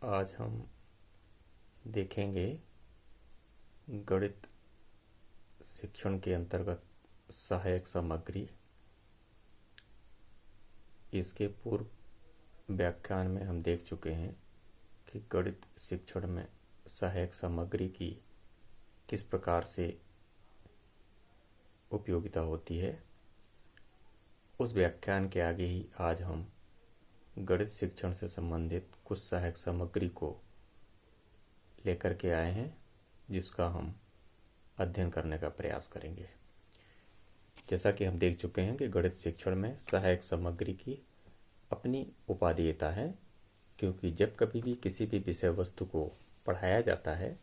आज हम देखेंगे गणित शिक्षण के अंतर्गत सहायक सामग्री। इसके पूर्व व्याख्यान में हम देख चुके हैं कि गणित शिक्षण में सहायक सामग्री की किस प्रकार से उपयोगिता होती है। उस व्याख्यान के आगे ही आज हम गणित शिक्षण से संबंधित कुछ सहायक सामग्री को लेकर के आए हैं, जिसका हम अध्ययन करने का प्रयास करेंगे। जैसा कि हम देख चुके हैं कि गणित शिक्षण में सहायक सामग्री की अपनी उपादेयता है, क्योंकि जब कभी भी किसी भी विषय वस्तु को पढ़ाया जाता है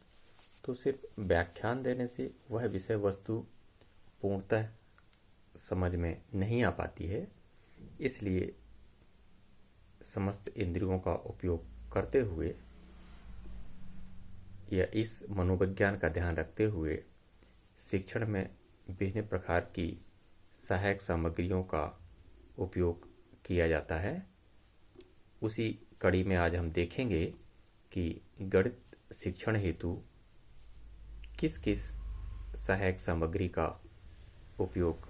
तो सिर्फ व्याख्यान देने से वह विषय वस्तु पूर्णतः समझ में नहीं आ पाती है। इसलिए समस्त इंद्रियों का उपयोग करते हुए या इस मनोविज्ञान का ध्यान रखते हुए शिक्षण में विभिन्न प्रकार की सहायक सामग्रियों का उपयोग किया जाता है। उसी कड़ी में आज हम देखेंगे कि गणित शिक्षण हेतु किस किस सहायक सामग्री का उपयोग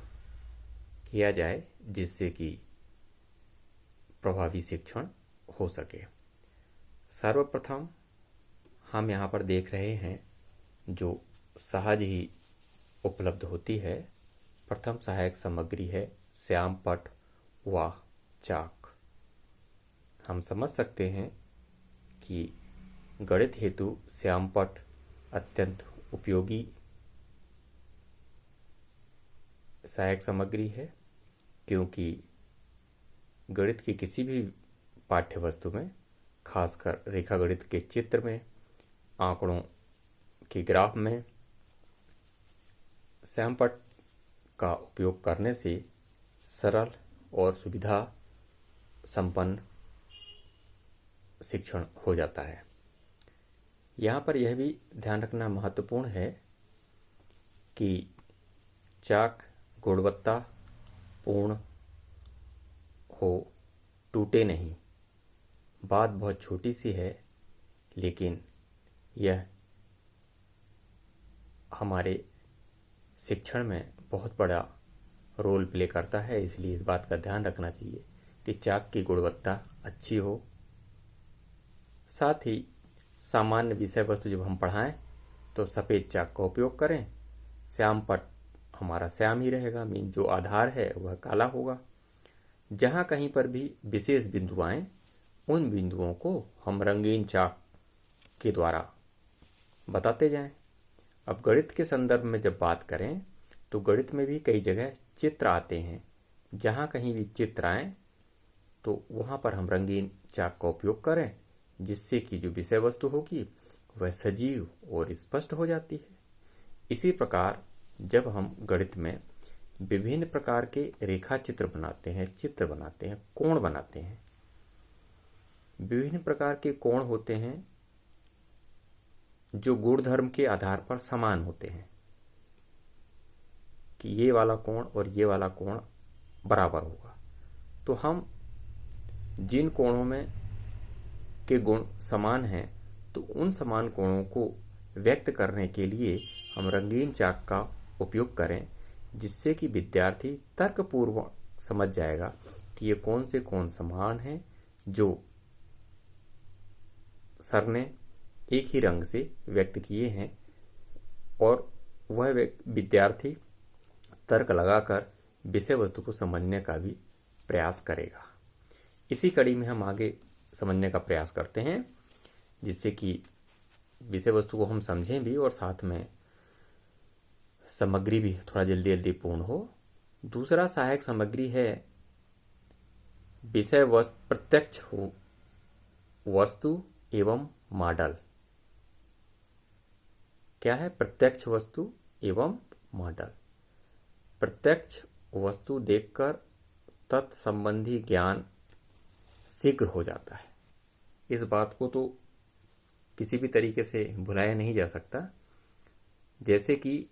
किया जाए, जिससे कि प्रभावी शिक्षण हो सके। सर्वप्रथम हम यहाँ पर देख रहे हैं जो सहज ही उपलब्ध होती है। प्रथम सहायक सामग्री है श्याम पट व चाक। हम समझ सकते हैं कि गणित हेतु श्याम पट अत्यंत उपयोगी सहायक सामग्री है, क्योंकि गणित की किसी भी पाठ्य वस्तु में, खासकर रेखागणित के चित्र में, आंकड़ों के ग्राफ में श्यामपट्ट का उपयोग करने से सरल और सुविधा संपन्न शिक्षण हो जाता है। यहाँ पर यह भी ध्यान रखना महत्वपूर्ण है कि चाक गुणवत्ता पूर्ण हो, टूटे नहीं। बात बहुत छोटी सी है, लेकिन यह हमारे शिक्षण में बहुत बड़ा रोल प्ले करता है। इसलिए इस बात का ध्यान रखना चाहिए कि चाक की गुणवत्ता अच्छी हो। साथ ही सामान्य विषय वस्तु जब हम पढ़ाएं तो सफ़ेद चाक का उपयोग करें। श्याम पट हमारा श्याम ही रहेगा, मीन जो आधार है वह काला होगा। जहाँ कहीं पर भी विशेष बिंदु आएं, उन बिंदुओं को हम रंगीन चाक के द्वारा बताते जाएं। अब गणित के संदर्भ में जब बात करें तो गणित में भी कई जगह चित्र आते हैं। जहाँ कहीं भी चित्र आए तो वहाँ पर हम रंगीन चाक का उपयोग करें, जिससे कि जो विषय वस्तु होगी वह सजीव और स्पष्ट हो जाती है। इसी प्रकार जब हम गणित में विभिन्न प्रकार के रेखा चित्र बनाते हैं, चित्र बनाते हैं, कोण बनाते हैं, विभिन्न प्रकार के कोण होते हैं जो गुणधर्म के आधार पर समान होते हैं कि ये वाला कोण और ये वाला कोण बराबर होगा। तो हम जिन कोणों में के गुण समान हैं, तो उन समान कोणों को व्यक्त करने के लिए हम रंगीन चाक का उपयोग करें, जिससे कि विद्यार्थी तर्कपूर्वक समझ जाएगा कि ये कौन से कोण समान हैं, जो सर ने एक ही रंग से व्यक्त किए हैं, और वह विद्यार्थी तर्क लगाकर विषय वस्तु को समझने का भी प्रयास करेगा। इसी कड़ी में हम आगे समझने का प्रयास करते हैं, जिससे कि विषय वस्तु को हम समझें भी और साथ में सामग्री भी थोड़ा जल्दी जल्दी पूर्ण हो। दूसरा सहायक सामग्री है विषय वस्तु प्रत्यक्ष हो वस्तु एवं मॉडल। क्या है प्रत्यक्ष वस्तु एवं मॉडल? प्रत्यक्ष वस्तु देखकर तत्संबंधी ज्ञान शीघ्र हो जाता है। इस बात को तो किसी भी तरीके से भुलाया नहीं जा सकता। जैसे कि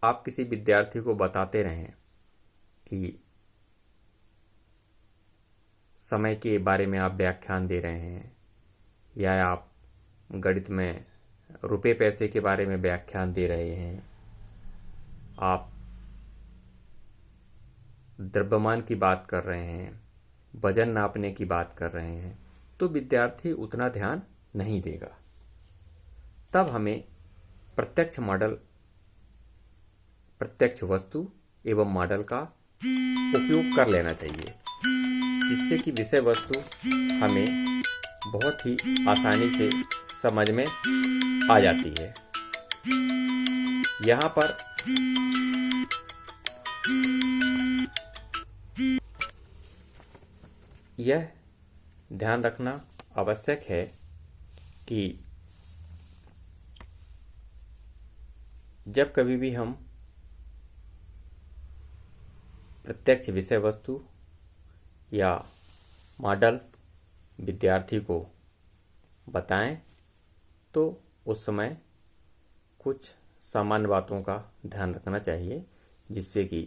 आप किसी विद्यार्थी को बताते रहें कि समय के बारे में आप व्याख्यान दे रहे हैं या आप गणित में रुपए पैसे के बारे में व्याख्यान दे रहे हैं, आप द्रव्यमान की बात कर रहे हैं, वजन नापने की बात कर रहे हैं, तो विद्यार्थी उतना ध्यान नहीं देगा। तब हमें प्रत्यक्ष मॉडल, प्रत्यक्ष वस्तु एवं मॉडल का उपयोग कर लेना चाहिए, जिससे कि विषय वस्तु हमें बहुत ही आसानी से समझ में आ जाती है। यहाँ पर यह ध्यान रखना आवश्यक है कि जब कभी भी हम प्रत्यक्ष विषय वस्तु या मॉडल विद्यार्थी को बताएं तो उस समय कुछ सामान्य बातों का ध्यान रखना चाहिए, जिससे कि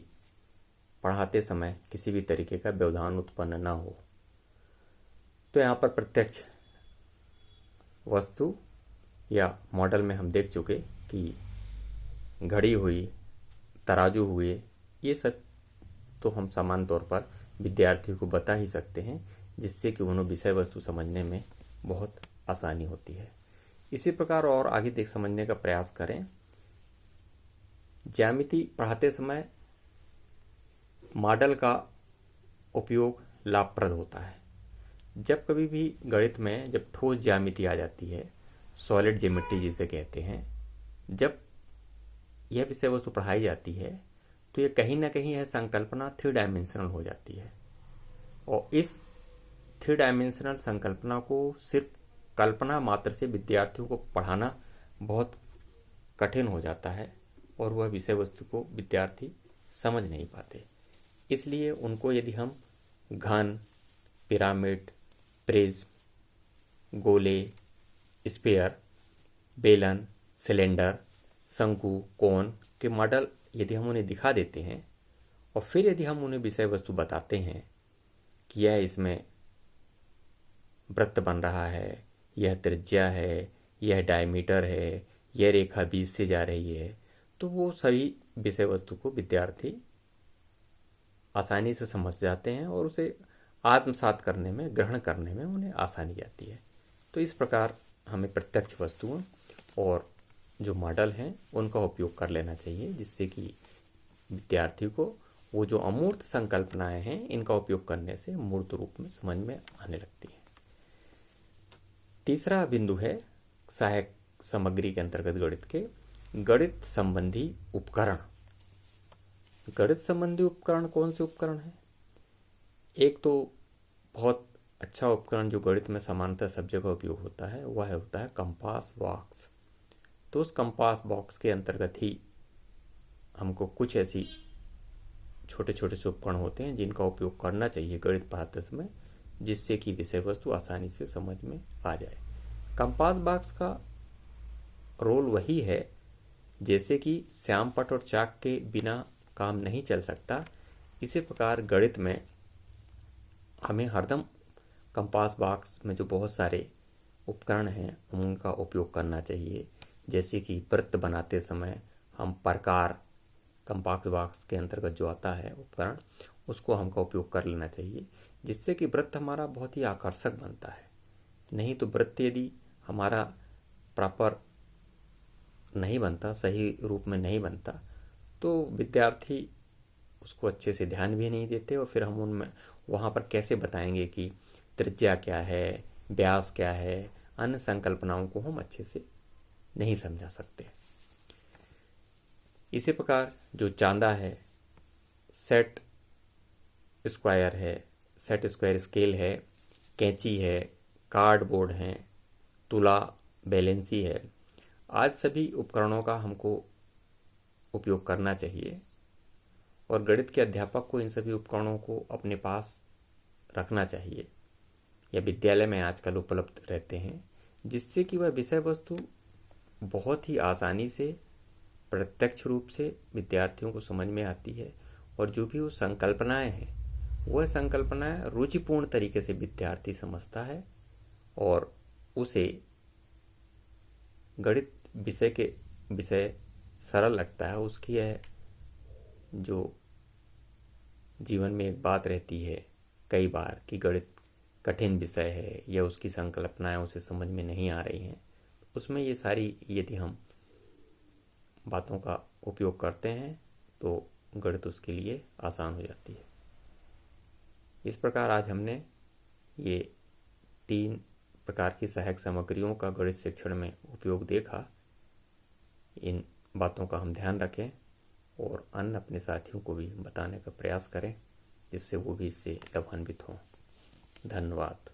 पढ़ाते समय किसी भी तरीके का व्यवधान उत्पन्न ना हो। तो यहाँ पर प्रत्यक्ष वस्तु या मॉडल में हम देख चुके कि घड़ी हुई, तराजू हुए, ये सब तो हम सामान्य तौर पर विद्यार्थियों को बता ही सकते हैं, जिससे कि उन्हें विषय वस्तु समझने में बहुत आसानी होती है। इसी प्रकार और आगे देख समझने का प्रयास करें। ज्यामिति पढ़ाते समय मॉडल का उपयोग लाभप्रद होता है। जब कभी भी गणित में जब ठोस ज्यामिति आ जाती है, सॉलिड ज्योमेट्री जिसे कहते हैं, जब यह विषय वस्तु पढ़ाई जाती है तो ये कहीं ना कहीं यह संकल्पना 3 डायमेंशनल हो जाती है, और इस 3 डायमेंशनल संकल्पना को सिर्फ कल्पना मात्र से विद्यार्थियों को पढ़ाना बहुत कठिन हो जाता है, और वह विषय वस्तु को विद्यार्थी समझ नहीं पाते। इसलिए उनको यदि हम घन, पिरामिड, प्रिज्म, गोले, स्फीयर, बेलन, सिलेंडर, शंकु, कोन के मॉडल यदि हम उन्हें दिखा देते हैं, और फिर यदि हम उन्हें विषय वस्तु बताते हैं कि यह इसमें वृत्त बन रहा है, यह त्रिज्या है, यह डायमीटर है, यह रेखा बीच से जा रही है, तो वो सभी विषय वस्तु को विद्यार्थी आसानी से समझ जाते हैं और उसे आत्मसात करने में, ग्रहण करने में उन्हें आसानी आती है। तो इस प्रकार हमें प्रत्यक्ष वस्तुओं और जो मॉडल हैं उनका उपयोग कर लेना चाहिए, जिससे कि विद्यार्थी को वो जो अमूर्त संकल्पनाएं हैं इनका उपयोग करने से मूर्त रूप में समझ में आने लगती है। तीसरा बिंदु है सहायक सामग्री के अंतर्गत गणित के गणित संबंधी उपकरण। गणित संबंधी उपकरण कौन से उपकरण हैं? एक तो बहुत अच्छा उपकरण जो गणित में सामान्यतः सब जगह उपयोग होता है, वह होता है कंपास बॉक्स। तो उस कंपास बॉक्स के अंतर्गत ही हमको कुछ ऐसी छोटे छोटे से उपकरण होते हैं जिनका उपयोग करना चाहिए गणित पढ़ाते समय, जिससे कि विषय वस्तु आसानी से समझ में आ जाए। कंपास बॉक्स का रोल वही है जैसे कि श्यामपट्ट और चाक के बिना काम नहीं चल सकता, इसी प्रकार गणित में हमें हरदम कंपास बॉक्स में जो बहुत सारे उपकरण हैं उनका उपयोग करना चाहिए। जैसे कि वृत्त बनाते समय हम प्रकार कंपास बॉक्स के अंतर्गत जो आता है उपकरण, उसको हमको उपयोग कर लेना चाहिए, जिससे कि वृत्त हमारा बहुत ही आकर्षक बनता है। नहीं तो वृत्त यदि हमारा प्रॉपर नहीं बनता, सही रूप में नहीं बनता, तो विद्यार्थी उसको अच्छे से ध्यान भी नहीं देते, और फिर हम उनमें वहाँ पर कैसे बताएंगे कि त्रिज्या क्या है, व्यास क्या है, अन्य संकल्पनाओं को हम अच्छे से नहीं समझा सकते। इसी प्रकार जो चांदा है, सेट स्क्वायर है, सेट स्क्वायर स्केल है, कैंची है, कार्डबोर्ड है, तुला, बैलेंसी है, आज सभी उपकरणों का हमको उपयोग करना चाहिए, और गणित के अध्यापक को इन सभी उपकरणों को अपने पास रखना चाहिए या विद्यालय में आजकल उपलब्ध रहते हैं, जिससे कि वह विषय वस्तु बहुत ही आसानी से प्रत्यक्ष रूप से विद्यार्थियों को समझ में आती है, और जो भी वो संकल्पनाएं हैं वह संकल्पनाएं रुचिपूर्ण तरीके से विद्यार्थी समझता है, और उसे गणित विषय सरल लगता है, उसकी यह जो जीवन में एक बात रहती है कई बार कि गणित कठिन विषय है या उसकी संकल्पनाएं उसे समझ में नहीं आ रही हैं, उसमें ये सारी यदि हम बातों का उपयोग करते हैं तो गणित उसके लिए आसान हो जाती है। इस प्रकार आज हमने ये 3 प्रकार की सहायक सामग्रियों का गणित शिक्षण में उपयोग देखा। इन बातों का हम ध्यान रखें और अन्य अपने साथियों को भी बताने का प्रयास करें जिससे वो भी इससे लाभान्वित हों। धन्यवाद।